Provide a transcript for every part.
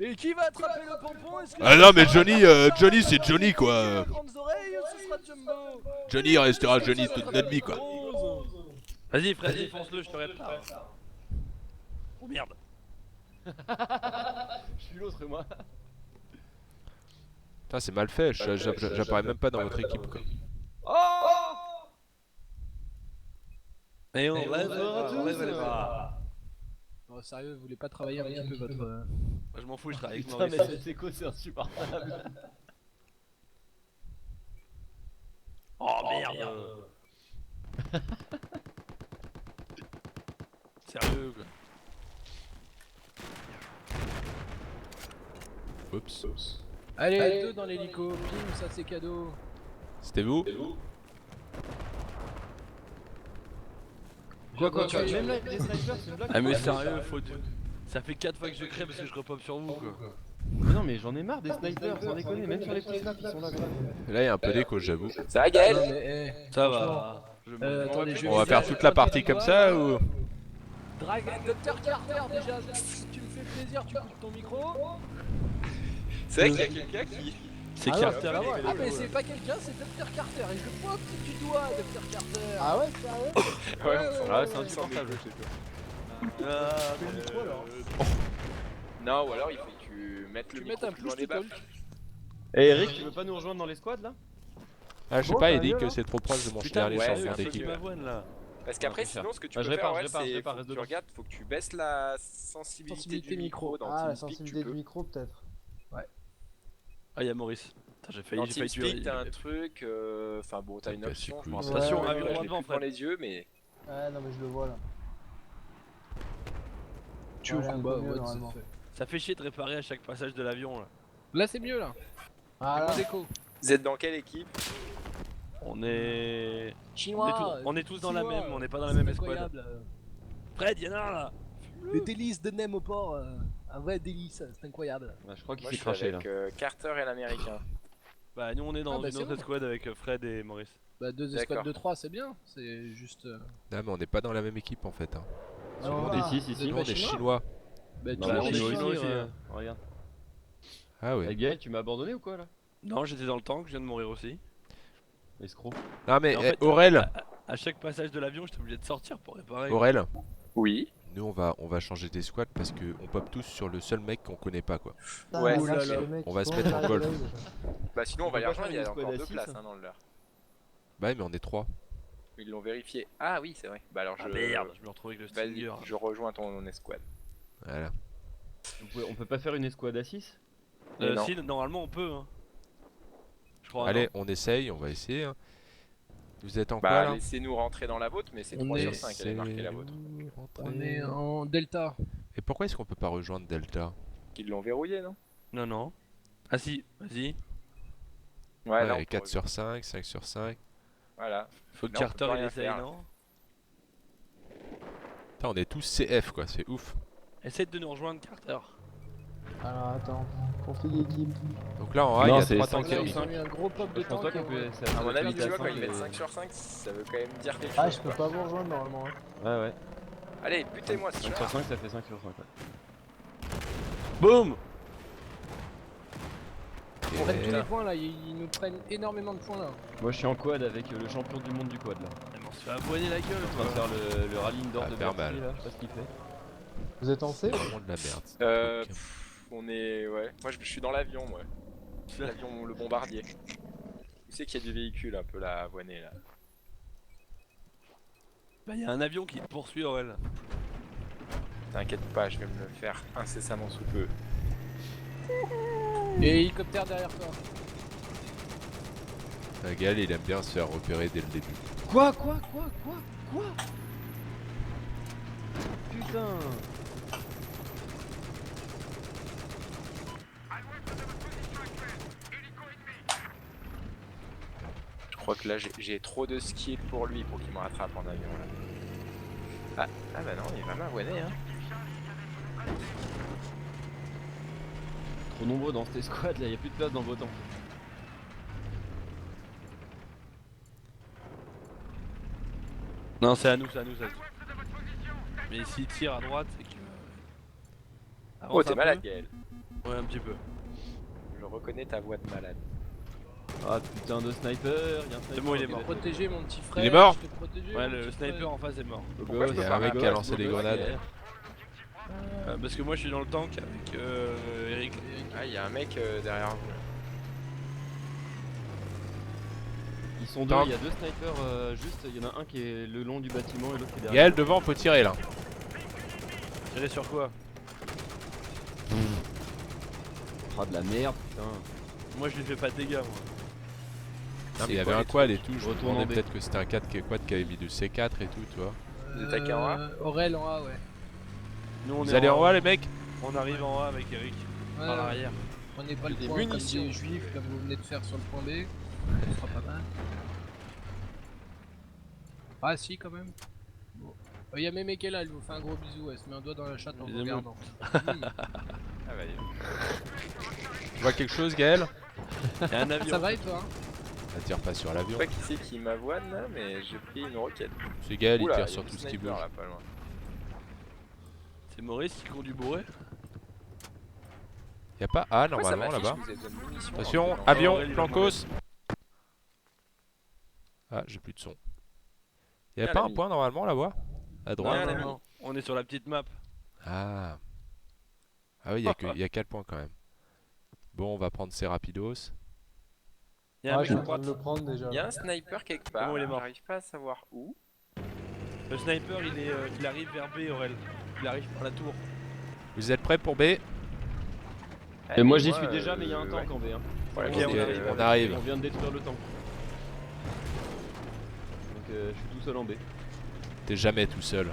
Et qui va attraper le pompon? Ah non mais Johnny c'est Johnny quoi. Grandes oreilles ou ce sera Jumbo? Johnny restera Johnny toute notre vie quoi. Vas-y, Freddy, fonce-le, je te répare. Oh merde. Je suis l'autre moi. Putain c'est mal fait, j'apparais même pas dans votre équipe quoi. Oh Et on bonjour lève les bras. Oh, sérieux, vous voulez pas travailler un petit peu votre. Moi, je m'en fous, je travaille avec Putain Maurice. mais cet écho c'est insupportable. Oh merde. Sérieux quoi. Oups. Allez, deux dans l'hélico, pim, ça c'est cadeau. C'était vous? Quoi même là avec des snipers c'est une blague. Ah mais sérieux, faut... Ça fait 4 fois que je crée parce que je repop sur vous quoi. Mais non mais j'en ai marre des snipers, sans déconner, même sur les petits snaps ils sont là quoi. Là il y a un peu d'écho j'avoue. Ça va Gaël? Non, mais, Ça va. attendez, je On va faire toute la partie comme ça ou? Drag, Dr Carter déjà, si tu me fais plaisir, tu coupes ton micro. C'est vrai qu'il y a quelqu'un qui... C'est Ah, Carter. non, ah mais c'est pas quelqu'un, c'est Dr Carter, et je pointe du doigt Dr Carter. Ah ouais, sérieux? Ah c'est insupportable. Non, ou alors il faut que tu mettes le Tu micro mets un plus loin plus des de baffes. Eh Eric tu veux pas nous rejoindre dans les squads là? Ah je sais Bon, pas, t'as il dit mieux, que là c'est trop proche de mon Putain, final et ouais, sans c'est mon un peu équipe. mieux. m'avoine là. Parce qu'après Ah, sinon ce que tu Ah, peux je faire répare, ouais, je répare, c'est reste faut que tu dedans. regardes, faut que tu baisses la sensibilité du micro dans Ah, la TeamSpeak, tu sensibilité peux. du micro peut-être. Ah y'a Maurice. Putain, j'ai Dans failli TeamSpeak tuer. t'as un truc, enfin bon t'as une Ah, option, c'est je m'en cool, rappelle ça. pas, Attention, je avion l'ai devant, plus devant Fred. les yeux mais... Ouais, non, mais je le vois là. Tu Ouais, ouvres un en peu bas, mieux, ouais, normalement. c'est fait. Ça fait chier de réparer à chaque passage de l'avion là. Là c'est mieux là, Ah moins là, d'écho. Vous êtes dans quelle équipe? On est. Chinois, On est tous dans la Chinois, même, on n'est pas dans la c'est même escouade. incroyable. Fred, y'en a un là. Le délice de Nem au port, un vrai délice, c'est incroyable. Bah, je crois qu'il Moi s'est je suis craché là. avec Carter et l'américain. Bah, nous on est dans Ah, bah, une c'est autre bon. escouade avec Fred et Maurice. Bah deux D'accord. escouades de 3 c'est bien, c'est juste... Non mais on n'est pas dans la même équipe en fait. Hein. non, Ah, ah, si si Vous si. êtes Nous on est chinois. Bah tu Non, Bah, mais on on est est chinois chinois aussi, aussi. hein. Regarde. Ah Eh, ouais. Gaël, tu m'as abandonné ou quoi là? Non, j'étais dans le tank, je viens de mourir aussi. Escroc. Non mais Et en fait, Aurel, À chaque passage de l'avion, j'étais obligé de sortir pour réparer. Aurel, Oui. nous on va changer d'escouade parce que on pop tous sur le seul mec qu'on connaît pas quoi. putain, Ouais, la oh là vache, là. le mec, On va il se tourne mettre en la golf. relève. Bah sinon on va peut y pas rejoindre, il y faire a une encore squad à 2 six, places hein. dans le leur. Bah ouais, mais on est trois. Ils l'ont vérifié. Ah oui c'est vrai. Bah alors Ah merde, je me retrouve avec le Vas-y, Stinger. je rejoins ton escouade. Voilà. On peut pas faire une escouade à 6? Non. Si, normalement on peut. Hein. Je crois. Allez, on essaye, on va essayer. Hein. Vous êtes en quoi Bah là? laissez-nous rentrer dans la vôtre, mais c'est On 3 est- sur 5, elle est marquée la vôtre. On est en Delta. Et pourquoi est-ce qu'on peut pas rejoindre Delta? Qu'ils l'ont verrouillé non? Non, non. Ah si, vas-y. Ouais, là on 4 peut- sur 5, 5 sur 5. Voilà. Faut que Là, on Carter peut pas il rien essaye, faire. non? Putain, on est tous CF quoi, c'est ouf. Essaye de nous rejoindre, Carter. Alors attends, config équipe. Donc là en A, Non, il y a c'est 3 cinq tanks Là, sur ils ennemis. ont mis un gros pop de Je pense tank. pas qu'on peut. À mon avis, tu vois, quand quand ils mettent 5 sur 5, ça veut quand même dire quelque Ah, chose. je peux quoi. pas vous rejoindre normalement. Hein. Ouais, ouais. Allez, butez-moi ce 5 soir. sur 5, ça fait 5 sur 5. Ouais. Boum! Ils prennent tous les points là, ils nous prennent énormément de points là. Moi, je suis en quad avec le champion du monde du quad là. On se fait avoiner la gueule, On va faire le rallying d'or Ah, de faire Bercy mal. là, je sais pas ce qu'il fait. Vous êtes en C? Vraiment de la merde. ce truc. On est... Ouais. Moi je suis dans l'avion, moi. L'avion, le bombardier. Tu sais qu'il y a du véhicule un peu là, avoiné là. Bah y'a un avion qui te poursuit, Aurel. T'inquiète pas, je vais me le faire incessamment sous peu. Et hélicoptère derrière toi. Gal, il aime bien se faire repérer dès le début. Quoi? Putain! Je crois que là j'ai trop de skill pour lui pour qu'il me rattrape en avion là. Ah bah non, il va m'avoiner hein. Trop nombreux dans cette escouade là, y'a plus de place dans vos tanks. Non, c'est à nous, c'est à nous, c'est à nous. Mais s'il tire à droite, c'est que. Oh, Avance t'es un malade, peu. Gaël. Ouais, un petit peu. Je reconnais ta voix de malade. Ah putain de sniper, y'a un sniper. bon, il est qui mort. va- Protéger mon petit frère. Il est mort je t'ai protégé, Ouais, mon le petit sniper frère. en face est mort. Pourquoi je Il peux y a pas un mec qui a regarder lancé des grenades. Parce que moi je suis dans le tank avec Eric. Ah, il y a un mec derrière vous. là. Ils sont deux, il y a deux snipers juste, il y en a un qui est le long du bâtiment et l'autre qui est derrière. Gaël, devant, faut tirer là. Tirer sur quoi? Ah de la merde, putain. Moi je lui fais pas de dégâts moi. Non, mais il y quoi, avait un les quad et tout. Je me Retourne en demandais B. peut-être que c'était un 4 quad qui avait mis de C4 et tout, tu vois. Vous attaquez en A Aurel en A, ouais. Nous on Vous est allez en haut, les mecs? On arrive en A avec Eric. Ouais, Par l'arrière. Prenez pas le Des point comme munitions. des juifs comme vous venez de faire sur le point B. Ça sera pas mal. Ah si quand même. Bon. Y a Mémé qui est là, elle vous fait un gros bisou, elle se met un doigt dans la chatte en vous Bisous. regardant. Ah bah, Tu vois quelque chose, Gaël? Y'a un avion. Ça va et toi hein? Elle tire pas sur je l'avion. sais pas qui c'est qui m'avoine là, mais j'ai pris une roquette. C'est Gaël, il Oula, tire y a sur du tout ce qui sniper, bouge. là, pas loin. C'est Maurice qui conduit bourré. Y'a pas A Pourquoi ça normalement m'affiche là-bas? que vous avez besoin de munitions Attention, alors que dans- avion, Aurel, il va Plancos. Ah, j'ai plus de son. Y'a Bien, pas un l'ami. point normalement là-bas? À Non, droite? un non, ami. non. On est sur la petite map. Ah. Ah oui, y a 4 points quand même. Bon, on va prendre ces rapidos. Y'a un Ah, mec je suis à en train droite. de le prendre déjà. Il y a un sniper quelque part, Comment il est mort j'arrive pas à savoir où. Le sniper il arrive vers B Aurel. Il arrive par la tour. Vous êtes prêts pour B? Et moi j'y suis déjà, mais il y a un ouais. tank en B. Hein. Voilà, Ok, Ok, on arrive, on arrive. On vient de détruire le tank. Donc je suis tout seul en B. T'es jamais tout seul.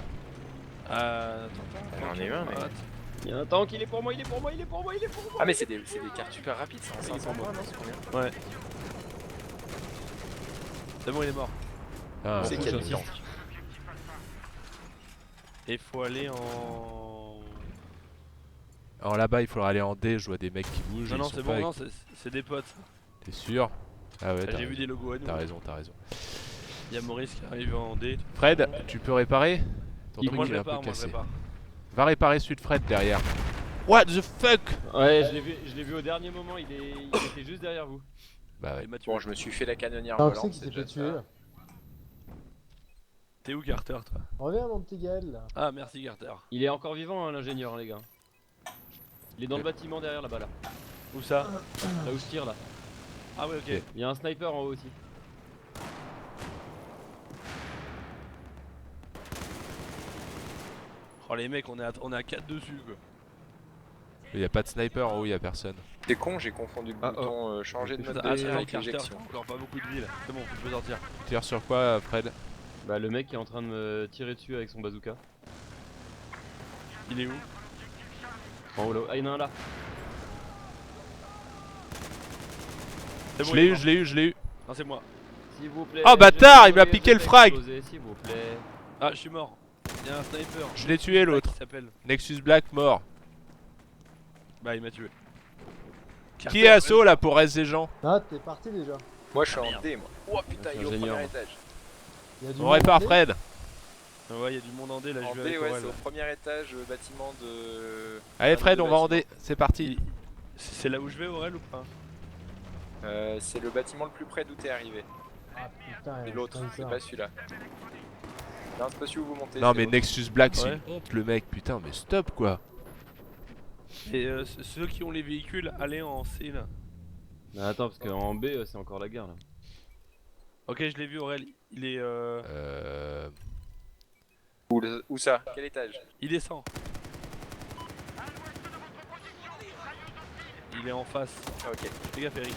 Attends. J'en ai eu un, mais- Il y a un tank, il est pour moi, il est pour moi, il est pour moi, il est pour moi. Ah mais c'est des cartes super rapides, c'est en 500 points, non c'est combien? Ouais. C'est bon, il est mort. Ah, C'est bon, quel j'insiste. tank? Et faut aller en. alors là-bas, il faudra aller en D. Je vois des mecs qui bougent. Non, ils non, sont c'est pas bon, avec- non, c'est des potes. T'es sûr? Ah ouais, Ah, t'as j'ai vu raison. des logos à nous. T'as raison, t'as raison. Y'a Maurice qui arrive en D. Fred, tu peux réparer? Ton Il- truc Moi il je est un peu répare, moi je cassé. répare. Va réparer celui de Fred derrière. What the fuck? Ouais, je l'ai vu au dernier moment, il était juste derrière vous. Bah ouais. Il m'a tué. Bon, je me suis fait la canonnière Alors, volante, qui c'est c'est qui s'est fait déjà tuer? ça. T'es où Carter toi? Reviens mon petit Gaël là. Ah merci Carter. Il est encore vivant hein, l'ingénieur les gars. Il est dans le bâtiment derrière là-bas là. Où ça? Là où je tire là. Ah ouais ok. Il y a un sniper en haut aussi. Oh les mecs on est à 4 dessus quoi. Il y a pas de sniper en haut, il y a personne. C'est con, j'ai confondu le Ah, bouton changer de mode Ah de c'est avec Carter, l'éjection. t'as encore pas beaucoup de vie là. C'est bon, tu peux sortir. Tu tires sur quoi, Fred? Bah le mec qui est en train de me tirer dessus avec son bazooka. Il est où? En haut là. Ah il y en a un là. C'est Je bon, l'ai il est eu, mort. je l'ai eu, je l'ai eu. Non c'est moi. S'il vous plaît. Oh, bâtard, je il m'a vais piqué le faire frag. exploser, s'il vous plaît. Ah je suis mort. Y'a un sniper. Je l'ai tué l'autre. Qui s'appelle? Nexus Black mort. Bah il m'a tué. Qui est assaut là pour rester des gens? Ah, t'es parti déjà. Moi je suis en D moi. Oh putain, il est au Ingénieur. premier étage. Il y a du On monde répare en Fred. Ouais y'a du monde en D là, En je D vais avec ouais, Aurel. c'est au premier étage, bâtiment de... Allez Fred, de on va en D. bâtiment. C'est parti. C'est là où je vais Aurel ou pas? C'est le bâtiment le plus près d'où t'es arrivé. Ah putain, Et l'autre, c'est pas celui-là. Non, c'est pas celui où vous montez. Non c'est mais l'autre. Nexus Black, c'est Ouais. une honte le mec. Putain, mais stop quoi. Et ceux qui ont les véhicules, allez en C là. Mais attends parce qu'en B c'est encore la guerre là. Ok je l'ai vu Aurel, il est Où ça? Quel étage? il descend. Il est en face. Ah, ok. Fais gaffe Eric.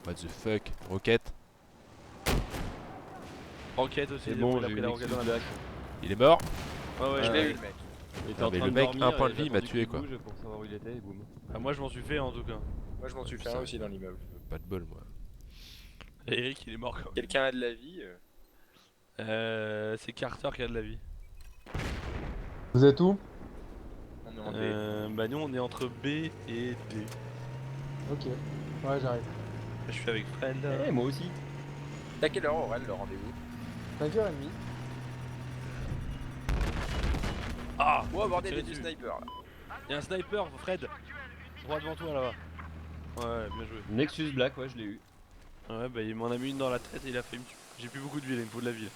What the fuck. Roquette. Enquête aussi, C'est il bon, a j'ai pris eu la une roquette dans la Black. Il est mort. Ouais ouais, Je Ouais. l'ai eu le mec. Il était Non, en mais train le de mec, dormir, un point de et j'ai vie, il m'a attendu tué, qu'il quoi. bouge pour savoir où il était et boum. Ah, moi je m'en suis fait en tout cas. Moi je m'en suis fait Putain. un aussi dans l'immeuble. Pas de bol moi. Et Eric il est mort quand même. Quelqu'un a de la vie C'est Carter qui a de la vie. Vous êtes où? On est en D. Bah nous on est entre B et D. Ok. Ouais, j'arrive. Je suis avec Fred. Eh moi aussi. T'as quelle heure Aurel le rendez-vous? 5h30. Ah, Oh bordel, il y a tirer du dessus. sniper là. Y'a un sniper, Fred. Droit devant toi là-bas. Ouais, bien joué. Nexus Black, ouais, je l'ai eu. Ouais, bah il m'en a mis une dans la tête et il a fait me tuer. J'ai plus beaucoup de ville, il me faut de la ville.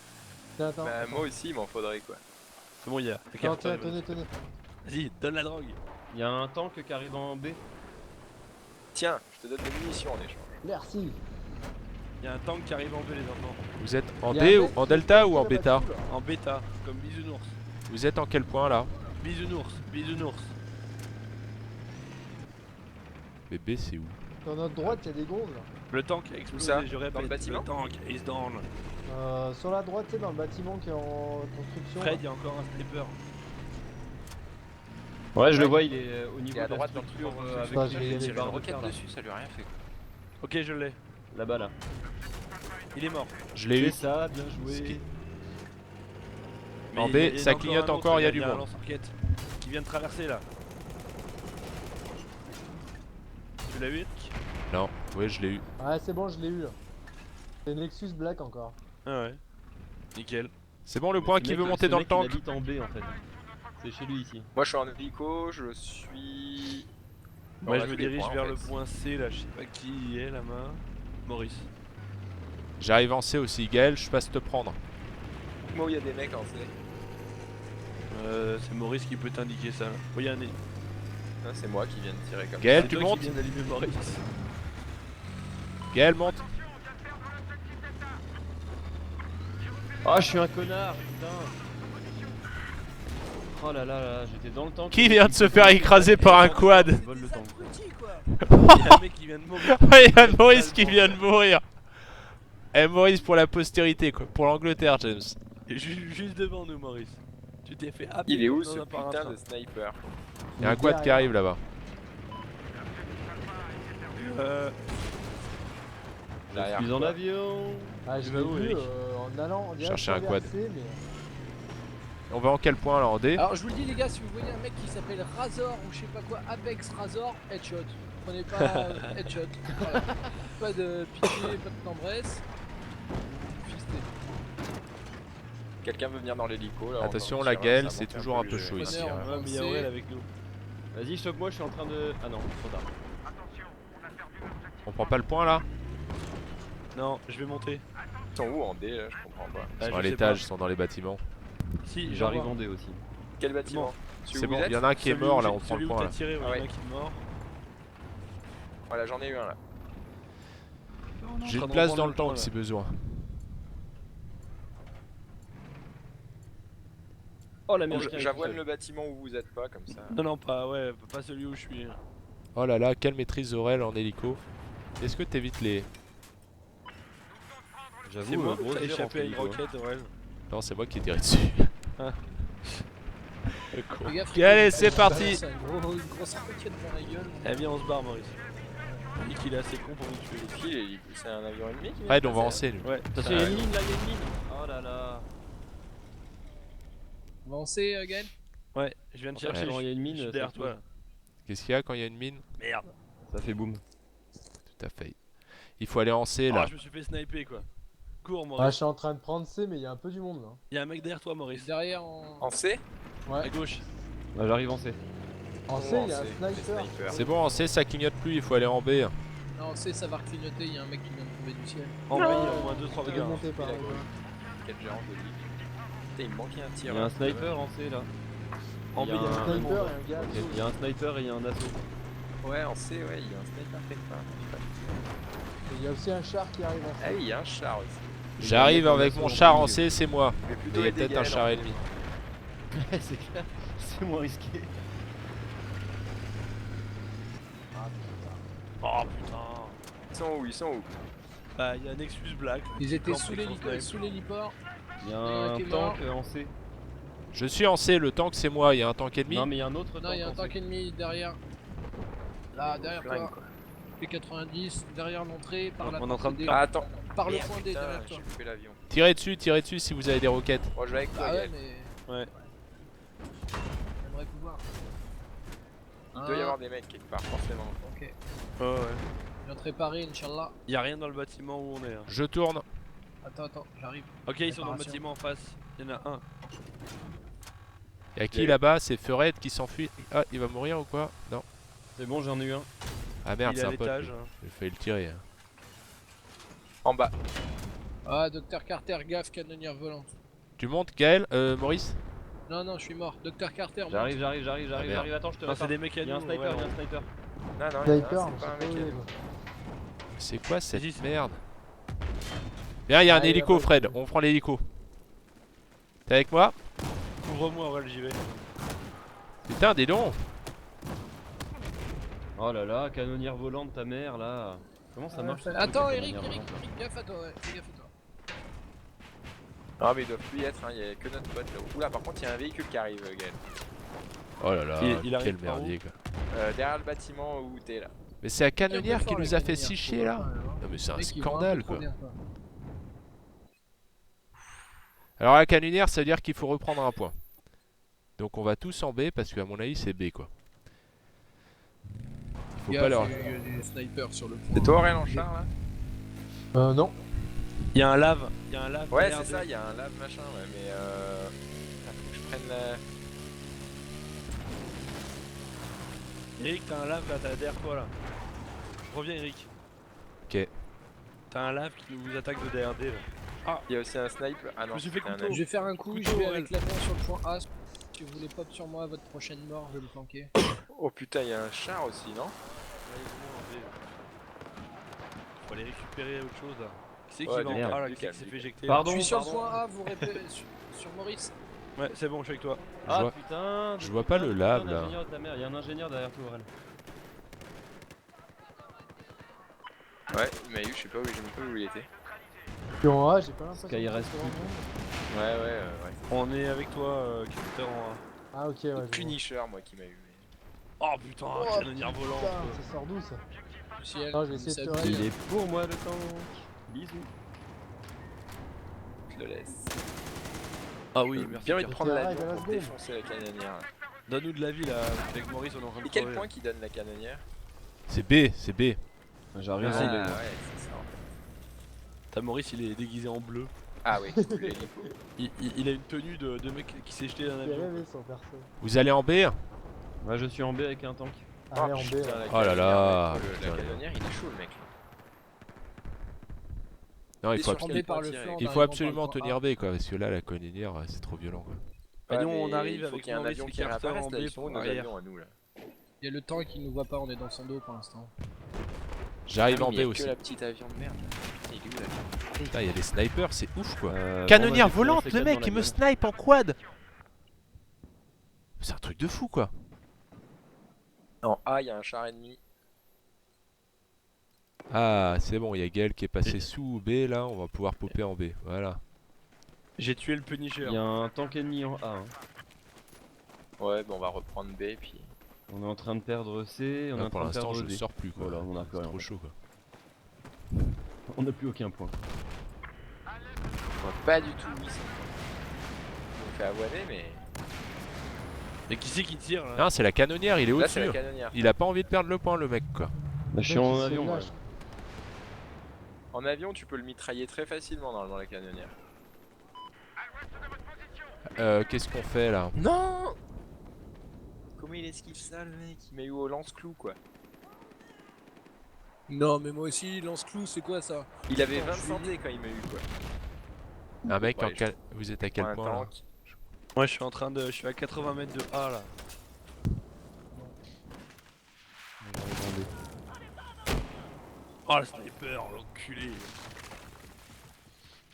Tiens, attends. Bah, attends. moi aussi, il m'en faudrait quoi. C'est bon, il y a. Attends, tiens, tenez. Vas-y, donne la drogue. Il y a un tank qui arrive en B. Tiens, je te donne des munitions en échange. Merci. Il y a un tank qui arrive en B, les enfants. Vous êtes en Il y a D un ou mec en qui delta est ou en parti bêta? là-bas, là. En bêta, comme bisounours. Vous êtes en quel point là? Bisounours, bisounours. Mais B c'est où? Sur notre droite, il y a des gonzes là. Le tank a ça explosé, je répète. Dans le bâtiment Le tank is down. Sur la droite, tu sais, dans le bâtiment qui est en construction. Fred, là. il y a encore un sniper. Ouais, je le vois, il est au niveau Il est à de la droite dans le structure truc. avec Bah, je vais y les aller. J'ai barres une de roquette fer, là. dessus, ça lui a rien fait. Ok, je l'ai. Là-bas, là. Il est mort. Je l'ai eu. C'est ça, bien Ce qui- joué. Mais En il B, y en a ça encore clignote un autre, encore, il y a du un monde. lance-roquette qui vient de traverser là. Tu l'as eu, Eric? Non, ouais je l'ai eu. Ouais, c'est bon, je l'ai eu là. C'est Nexus Black encore. Ah ouais. Nickel. C'est bon le point Ce qui mec, veut monter ce dans le mec, il tank? habite en B en fait. C'est chez lui ici. Moi je suis en hélico, je suis. Moi On je a me tous les dirige points, en vers fait. le point C là, je sais pas qui y est là-bas. Maurice. J'arrive en C aussi, Gaël, je passe te prendre. Moi où il y a des mecs en C. C'est Maurice qui peut t'indiquer ça. Oh, y a un... Ah, c'est moi qui viens de tirer comme Gaël, C'est tu toi qui montes? viens d'allumer Maurice. Gaël monte. Ah, je suis un connard, putain. Oh là là là, j'étais dans le tank. Qui vient de se faire écraser par un quad? Il vole le tank. Il y a un mec qui vient de mourir. Ouais, il y a Maurice qui vient de mourir. Eh Maurice pour la postérité quoi, pour l'Angleterre James. Il est juste devant nous, Maurice. Tu t'es fait happer Il est où dans ce un putain parapluie. de sniper? Il y a un quad qui arrive là-bas. Je Derrière suis en toi. avion. Ah, je Tu l'ai vas où, vu Eric en allant. On Chercher un quad. mais... On va en quel point là en D? Alors je vous le dis les gars, si vous voyez un mec qui s'appelle Razor ou je sais pas quoi, Apex Razor, headshot. Prenez pas headshot. Voilà. Pas de pitié, pas de tendresse. Fisté. Quelqu'un veut venir dans l'hélico là. Attention, on la tire, Gaëlle, ça c'est monte toujours un peu léger. chaud ici. Honneur, hein. Ouais, mais il y a Aurel avec nous. Vas-y, chope-moi, je suis en train de. Ah non, trop tard. On prend pas le point là? Non, je vais monter. Ils sont où en D là? Je comprends pas. Ils sont je à sais l'étage, pas. ils sont dans les bâtiments. Si, J'arrive j'en en D aussi. Quel bâtiment? Celui C'est où bon, vous il y êtes en a un qui est Celui mort où là, j'ai- on prend le celui où point t'as là. tiré, ouais, Ah ouais. il y en a qui est mort. Voilà, j'en ai eu un là. J'ai en une train de place reprendre dans le le point, tank là. si besoin. Oh Bon, l'américain. est J'avoine tout le bâtiment où vous êtes pas comme ça. Non, non, pas, ouais, pas celui où je suis. Oh là là, quelle maîtrise Aurel en hélico. Est-ce que t'évites les... seul. C'est J'avoue, moi, gros t'as tir échappé à une entre les deux, roquette, Aurel. Non, c'est moi qui ai tiré dessus. Le con. Les gars, Et allez, c'est je parti. balance une grosse roquette dans la gueule. Eh viens, on se barre, Maurice. Il dit qu'il est assez con pour nous tuer. C'est qui l'hélico? C'est un avion ennemi qui vient Fred, de on va en passer, C nous. Ouais, Attention, il y a une ligne là, il y a une ligne. Oh là là. On va en C, Gaël. ouais, je viens de chercher. Quand il y a une mine, je suis ça derrière se toi. peut. là. Qu'est-ce qu'il y a quand il y a une mine? Merde. Ça fait boum. Tout à fait. Il faut aller en C Ah, là. je me suis fait sniper quoi. Cours, Ouais, je Maurice. suis en train de prendre C, mais il y a un peu du monde là. Il y a un mec derrière toi, Maurice. Derrière en. En C? À Ouais. gauche. Bah, j'arrive en C. En Oh, C, il y a en un C, sniper. des snipers. C'est bon, en C ça clignote plus, il faut aller en B. Non, C, ça va clignoter, il y a un mec qui vient de tomber du ciel. En vrai, il y a au moins 2-3 Je vais gars. monter par la là. gauche. Quel géant de ligue. Putain, il me manquait un Il tir. y a un sniper en C là. En Il y B, a il y a Un un sniper monde. et un gars. Il y a un sniper et il y a un assaut. Ouais, en C, ouais, il y a un sniper quelque part. Et il y a aussi un char qui arrive en Ah C. oui, il y a un char aussi. J'arrive Il y a un avec assaut mon en char en milieu. C, c'est moi. Mais Et plutôt il y a aider peut-être un Gaël char en ennemi. C'est clair, c'est moins risqué. Oh putain. Ils sont où? Ils sont où? Bah, il y a Nexus Black. Ils étaient Camp sous avec son l'hélico, snipe. sous l'héliport. Il y a Il y en a un qui est tank en C. Je suis en C, le tank c'est moi, il y a un tank ennemi. Non mais il y a un autre tank. Non, il y a un en tank C. ennemi derrière. Là, derrière Flingue, toi. quoi. P90, derrière l'entrée, par la On est en train de porte D. Ah, attends. Par le Merde, point D putain, derrière toi. j'ai loupé l'avion. Tirez dessus si vous avez des roquettes. Bon, je vais avec toi, Ah ouais, Gaël. mais. Ouais. J'aimerais pouvoir. Il doit y avoir des mecs quelque part, forcément. Ok. Ouais, ouais. Je viens te réparer, Inch'Allah. Il y a rien dans le bâtiment où on est. hein. Je tourne. Attends, j'arrive. Ok, ils sont dans le Réparation. bâtiment en face. Il y en a un. Y'a qui là-bas? C'est Fered qui s'enfuit. Ah, il va mourir ou quoi? Non. C'est bon, j'en ai eu un. Ah merde, Il est c'est à un pote. l'étage. lui. J'ai failli le tirer. Hein. En bas. Ah, Dr Carter, gaffe, canonnière volante. Tu montes, Gaël? Maurice? Non, non, je suis mort. Dr Carter, monte. J'arrive, merde. attends, je te Non, c'est répare. des Il y a un mécanos. sniper, il y a un sniper. Non, non, Sniper, c'est pas un c'est mec. pas horrible. C'est quoi cette Vas-y, c'est- merde? Viens, y'a un Ah, il a hélico, pas- Fred. On prend l'hélico. T'es avec moi? Ouvre-moi, Aurel, j'y vais. Putain, dis donc. Oh là là, canonnière volante, ta mère là. Comment ça marche ce truc, Attends, la Eric, canonnière Eric, volante, là Eric, gaffe à toi, ouais. Fais gaffe à toi. Non, mais ils doivent plus y être, hein. Il y a que notre pote là. Oula, par contre, il y a un véhicule qui arrive, Gaël. Oh là là, Il arrive quel par où merdier quoi. Derrière le bâtiment où t'es là. Mais c'est la canonnière qui Fort, nous les a fait canonnières, si faut chier là. pas, hein. Non mais c'est un Mec, ils vont un peu scandale trop quoi. bien, quoi. Alors la canonnière, ça veut dire qu'il faut reprendre un point. Donc on va tous en B parce qu'à mon avis c'est B quoi. Il faut Gaffe, pas leur... il y a des snipers sur le point. C'est toi, Aurel, en char là? Non. Il y a un lave. Il y a un lave. Ouais, derrière c'est ça, il y a un lave machin, ouais, mais faut que je prenne la. Eric, t'as un lave là, t'as derrière toi là. Reviens, Eric. Ok. T'as un lave qui nous attaque de DRD là. Il y a aussi un sniper. Ah non, Je me suis fait c'est un couteau. ami. Je vais faire un coup, Couteau, je vais ouais. avec l'avion sur le point A. Si vous voulez pop sur moi, votre prochaine mort, je vais le planquer. Oh putain, il y a un char aussi, non? Faut aller récupérer autre chose là. Qui c'est qui Ouais, va en merde, bas là? du Qui c'est qui calme, s'est du fait calme. éjecter Pardon. Je suis sur le pardon. point A, vous répétez sur Maurice. Ouais, c'est bon, je suis avec toi. Je Ah vois- putain, je vois pas le lab, là. Ingénieur de ta mère, il y a un ingénieur derrière toi, Aurel. Ouais, il m'a eu, je sais pas où, je me peux où il était. Puis en A, j'ai pas l'impression. Sky que reste c'est plus. vraiment- Ouais. On est avec toi, Carter en. Ah, ok, ouais. je vois. Punisher, moi qui m'a eu. Oh putain, Oh, canonnière volante. Putain, ça sort d'où ça? Du ciel, Non, je vais essayer de te ça rayer. Il est pour moi le temps. Bisous. Je le laisse. Ah oui, merci. Bien envie de Carter. prendre Carter, l'avion il pour reste défoncer la canonnière. Donne-nous de la vie là, avec Maurice on est en train de Et quel crever. point qui donne la canonnière? C'est B, c'est B. J'arrive Merci. en Ah B, ouais, moi. c'est ça. T'as Maurice, il est déguisé en bleu. Ah oui, l'hélico. Il a une tenue de mec qui s'est jeté d'un J'ai avion. rêvé sans perso. Vous allez en B? Ouais, je suis en B avec un tank. Allez, en B. putain, ouais. la Oh là là, canonnière, mec, putain, la canonnière, il est chaud le mec. Non, il Et faut, sur abso- quel Tombé par point le tirer flanc. il en faut arrivant absolument par le point tenir A. B quoi, parce que là la canonnière c'est trop violent quoi. Bah, nous, Ouais, on mais arrive il faut avec qu'il y ait un Maurice avion et qui Carter réapparaisse en là, B ils sont où pour nos arrière. avions à nous là? Il y a le tank qui nous voit pas, on est dans son dos pour l'instant. J'arrive Ah, en mais B il y a aussi. que la petite avion de merde. Il est où l'avion? Putain, il y a des snipers, c'est ouf quoi. Bon, Canonnière vas-y, volante, fonce, le éclate mec dans il la me gueule. snipe en quad. C'est un truc de fou quoi. En A, il y a un char ennemi. Ah, c'est bon, il y a Gaël qui est passé sous B là, on va pouvoir popper en B. Voilà. J'ai tué le Punisher. Il y a un tank ennemi en A. hein. Ouais, bon, on va reprendre B puis. On est en train de perdre C, on est Là, en pour train de l'instant, perdre je D. sors plus quoi. Voilà, on a plus C'est rien. trop chaud quoi. On n'a plus aucun point. On voit pas du tout où ils sont. On fait avoiner, mais. Mais qui c'est qui tire là? Non, c'est la canonnière, il est Là, c'est au-dessus. la canonnière. Il a pas envie de perdre le point le mec quoi. Bah, je suis Le mec, en il se avion, moi. lâche. En avion, tu peux le mitrailler très facilement normalement la canonnière. Qu'est-ce qu'on fait là? Non! Comment il esquive ça le mec? Il m'a eu au lance-clou quoi. Non, mais moi aussi, lance-clou, c'est quoi ça? Il avait Attends, 20 je suis santé quand il m'a eu quoi. Un mec Ouais, en quel... Vous êtes à quel Un point là? tank. Ouais, je suis en train de. Je suis à 80 mètres de A là. Oh le sniper, l'enculé.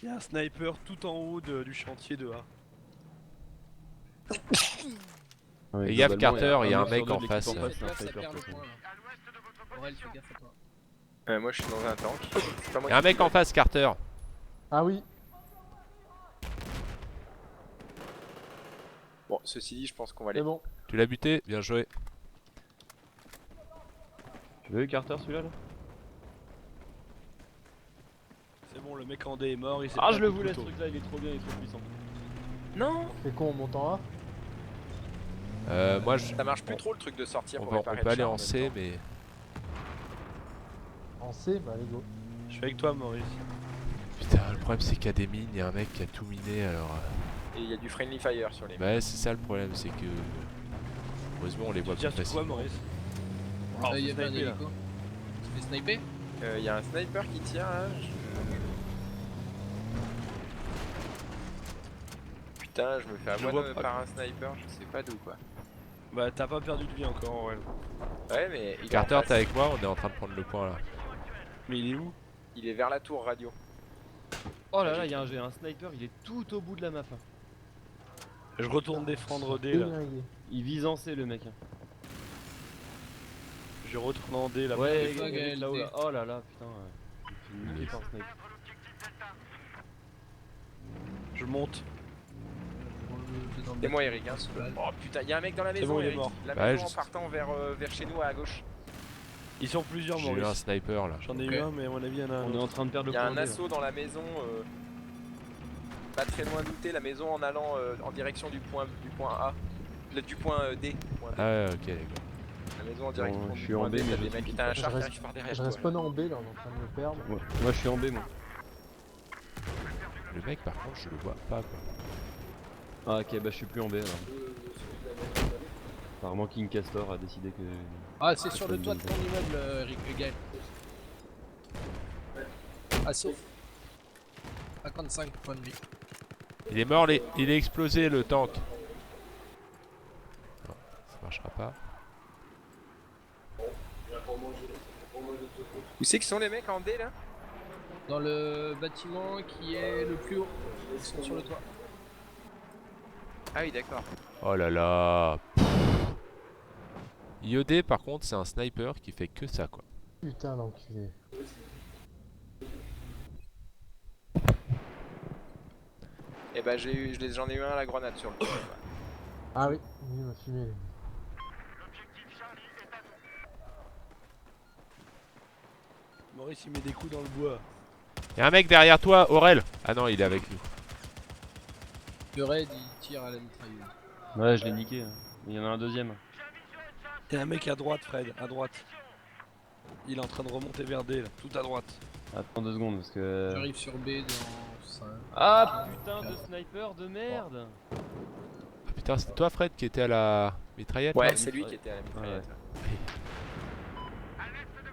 Il y a un sniper tout en haut du chantier de A. Ouais, Et gaffe, globalement, Carter, il y a un sur mec deux en de l'équipe face, en face, c'est un Gaffe, ça sniper, perd de le toute façon. point là. Aurel, fais gaffe à toi. Moi je suis dans un tank. C'est pas moi Il y a un qui mec en pilote. face, Carter. Ah oui. Bon, ceci dit, je pense qu'on va C'est aller. bon. Tu l'as buté? Bien joué. Tu l'as eu Carter celui-là là C'est bon, le mec en D est mort. Il s'est Ah, pris je un le coup de voulais ce couteau. truc là, il est trop bien, il est trop puissant. Non! C'est con, on monte en A. Moi je... Ça marche plus trop le truc de sortir On, pour va, on réparer peut le aller char en même C temps. mais... En C, bah allez go. Je suis avec toi, Maurice. Putain, le problème c'est qu'il y a des mines, il y a un mec qui a tout miné alors... Et il y a du friendly fire sur les. Bah c'est ça le problème, c'est que... Heureusement on les voit Tu plus tires sur quoi, facilement. Maurice Il y faut avait un sniper, là. hélico. Tu fais sniper? Il y a un sniper qui tire là. Putain, je me fais Je avoir vois pas. par un sniper, je sais pas d'où quoi. Bah t'as pas perdu de vie encore en vrai. Ouais, mais il est en Carter, face. t'es avec moi, on est en train de prendre le point là. Mais il est où? Il est vers la tour radio. Oh là là, j'ai un sniper, il est tout au bout de la map. Hein. Je retourne défendre D là. Déglingué. Il vise en C le mec. Hein. Je retourne en D là. Ouais, pas il y a un mec là-haut GLD. là. Oh là là, putain. Il me fait niquer par sniper. Je monte. Et moi Eric, hein. Oh putain, il y a un mec dans la maison, bon, il est Eric. mort. La Ouais, maison en je- partant vers chez nous à gauche. Ils sont plusieurs, J'ai eu un Maurice. sniper là. J'en ai Ok. eu un, mais à mon avis, il y en a un. On est en train de perdre Il le y a point un D, là. assaut dans la maison, pas très loin d'où t'es, la maison en allant en direction du point A. Du point D. Point D. Ah ouais, ok d'accord. La maison en direction Bon, du je suis point en B, D, mais t'as je des suis mecs. qui T'as un Je char qui reste- arrive par derrière. Je toi, respawn en B là, on est en train de le perdre. Ouais. Moi je suis en B moi. Le mec par contre je le vois pas quoi. Ah ok, bah je suis plus en B alors. Apparemment King Castor a décidé que... Ah, c'est sur le toit de ton immeuble, Eric Gaël. Assaut. 55 points de vie. Il est mort, il est explosé le tank. Non, ça marchera pas. Où c'est qu'ils sont les mecs en D là? Dans le bâtiment qui est le plus haut. Ils sont sur le toit. Ah oui, d'accord. Oh là là. IOD par contre c'est un sniper qui fait que ça quoi. Putain l'enculé. Et bah j'en ai eu un à la grenade sur le toit. Ah oui, il m'a fumé. lui. Maurice, il met des coups dans le bois. Y'a un mec derrière toi, Aurel. Ah non il est avec nous. Le raid, il tire à la mitrailleuse. Ouais, je l'ai niqué. Hein. Il y en a un deuxième. Y'a un mec à droite, Fred, à droite. Il est en train de remonter vers D là, tout à droite. Attends 2 secondes parce que... J'arrive sur B dans 5. Ah putain de sniper de merde. Ah putain c'était toi Fred qui était à la mitraillette Ouais, là c'est lui qui était à la mitraillette.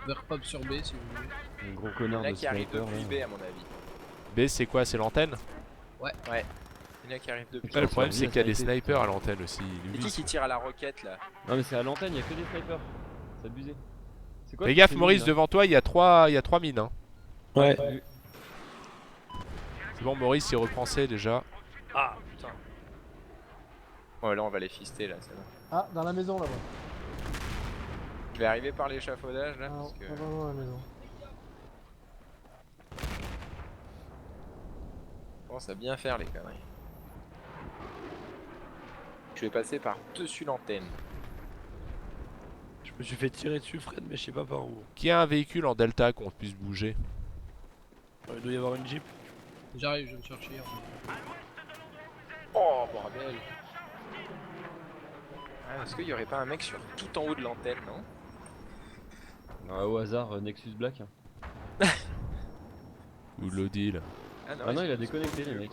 Vers pop sur B si vous voulez. Un gros Il y connard en a de qui arrive sniper depuis là. B à mon avis. B c'est quoi, c'est l'antenne? Il y en a qui arrivent depuis Ah, le B. problème ça c'est vient qu'il y a des sniper. snipers à l'antenne aussi. C'est Lui, qui tire à la roquette là? Non mais c'est à l'antenne, il y a que des snipers. C'est abusé. C'est quoi Fais toutes gaffe ces Maurice, mines, là devant toi il y a 3 mines hein. Ouais. C'est bon Maurice il reprend C déjà. Ah putain. Ouais, là on va les fister là, c'est bon. Ah, dans la maison là-bas. Je vais arriver par l'échafaudage là Ah, parce que. pas vraiment dans la maison. Je commence à bien faire les conneries. Je vais passer par dessus l'antenne. Je me suis fait tirer dessus, Fred, mais je sais pas par où. Qui a un véhicule en delta qu'on puisse bouger? Il doit y avoir une Jeep. J'arrive, je vais me chercher. Oh bordel! Ah, est-ce qu'il y aurait pas un mec sur tout en haut de l'antenne, non? Ah, au hasard, Nexus Black. Ou Lodi là. Ah non, il a déconnecté les mecs.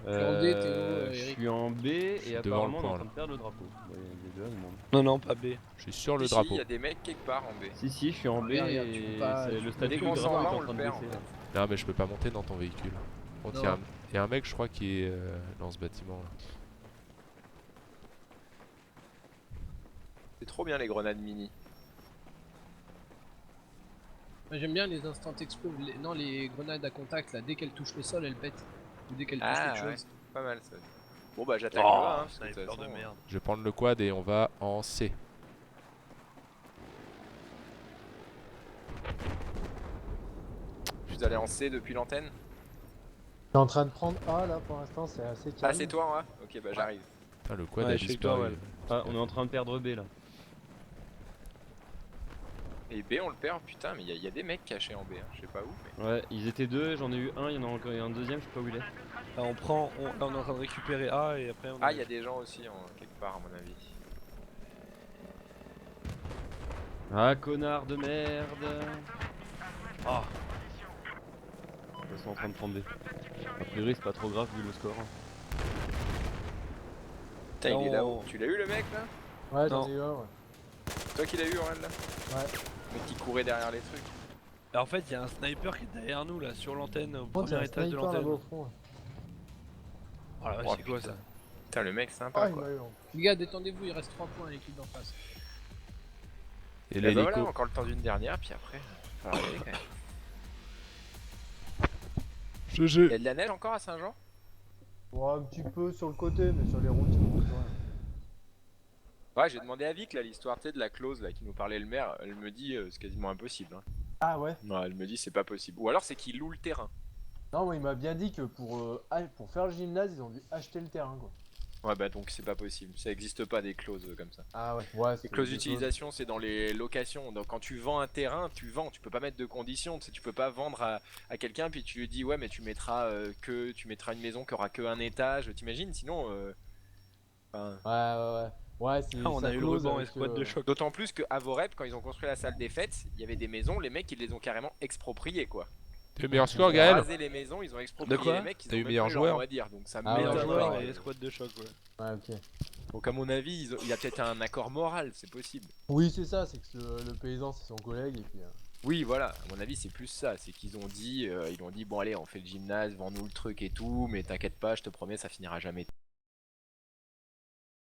en D, t'es où, Je Eric? suis en B et suis devant apparemment le on est en point, train de perdre le drapeau. Ouais, il y a déjà du monde. Non, non, pas B. Je suis sur le Ici, drapeau. il y a des mecs quelque part en B. Si, je suis en B Regarde, et regarde, tu peux pas- c'est le statut Dès du qu'on drapeau s'en est va, en on train le de perd en baisser. fait. là. Non mais je peux pas monter dans ton véhicule. Par contre, Non. il y a un mec je crois qui est dans ce bâtiment là. C'est trop bien les grenades mini. Moi, j'aime bien les instant explos. Non, les grenades à contact là, dès qu'elles touchent le sol, elles pètent. Ou dès qu'elles touchent Ah quelque ouais, chose. pas mal ça. Bon bah j'attaque Oh, là, hein, parce que de toute sniper de façon, merde. Je vais prendre le quad et on va en C. Vous allez en C depuis l'antenne? Je suis en train de prendre A là pour l'instant, c'est assez calme. Ah c'est toi hein? Ok bah j'arrive. Putain, le quad Ouais, a je suis avec toi, disparu. ouais. Ah, on est en train de perdre B là. Et B on le perd, putain mais il y a des mecs cachés en B, hein. Je sais pas où mais... Ouais, ils étaient deux, j'en ai eu un, il y en a encore un deuxième, je sais pas où il est. Là, là, on est en train de récupérer A et après on. Ah il y a des gens aussi quelque part à mon avis. Ah, connard de merde. Ah, Ils sont en train de prendre B. A priori, c'est pas trop grave vu le score. Putain, il est là-haut. Tu l'as eu le mec là? Ouais, j'en Non. ai eu un, ouais. Toi qui l'as eu, Aurel là? Ouais. Le mec qui courait derrière les trucs. Alors, en fait, il y a un sniper qui est derrière nous là, sur l'antenne, au Oh, il y a premier un étage de sniper là-bas l'antenne. au fond. Ouais. Oh la vache, Oh, c'est quoi putain. ça? Putain, le mec sympa Ah, il quoi. m'a eu. hein. Les gars, détendez-vous, il reste 3 points à l'équipe d'en face. Et Et bah l'hélico. voilà, encore le temps d'une dernière, puis après, faut arriver quand même. Il y GG. a de la neige encore à Saint-Jean? Ouais, un petit peu sur le côté, mais sur les routes, il manque rien. Ouais, j'ai demandé à Vic là l'histoire tu sais, de la clause là qui nous parlait le maire. Elle me dit c'est quasiment impossible. Hein. Ah ouais? Non, elle me dit c'est pas possible. Ou alors c'est qu'il loue le terrain. Non, moi, il m'a bien dit que pour faire le gymnase, ils ont dû acheter le terrain, quoi. Ouais, bah donc c'est pas possible. Ça existe pas des clauses comme ça. Ah ouais. Ouais, Les c'est clauses des d'utilisation, c'est dans les locations. Donc quand tu vends un terrain, tu vends. Tu peux pas mettre de conditions. Tu sais, tu peux pas vendre à quelqu'un puis tu lui dis ouais mais tu mettras une maison qui aura que un étage. T'imagines? Sinon. Enfin, Ouais. Ouais, c'est. Ah, on ça a eu le close ruban avec, escouade de choc. d'autant plus que à Vorep, quand ils ont construit la salle des fêtes, il y avait des maisons. Les mecs ils les ont carrément expropriées quoi. T'es meilleur Ils score, ont Gaël? rasé les maisons, ils ont exproprié De quoi? les mecs, ils T'as ont eu même meilleur pas eu leur joueur? mot à dire, donc ça Ah ouais, Meilleur m'étonne. joueur ouais. et escouade de choc, ouais. Ouais, ok. Donc à mon avis, il y a peut-être un accord moral, c'est possible. Oui, c'est ça, c'est que le paysan, c'est son collègue, et puis. Oui, voilà, à mon avis, c'est plus ça, c'est qu'ils ont dit bon allez, on fait le gymnase, vends-nous le truc et tout, mais t'inquiète pas, je te promets, ça finira jamais.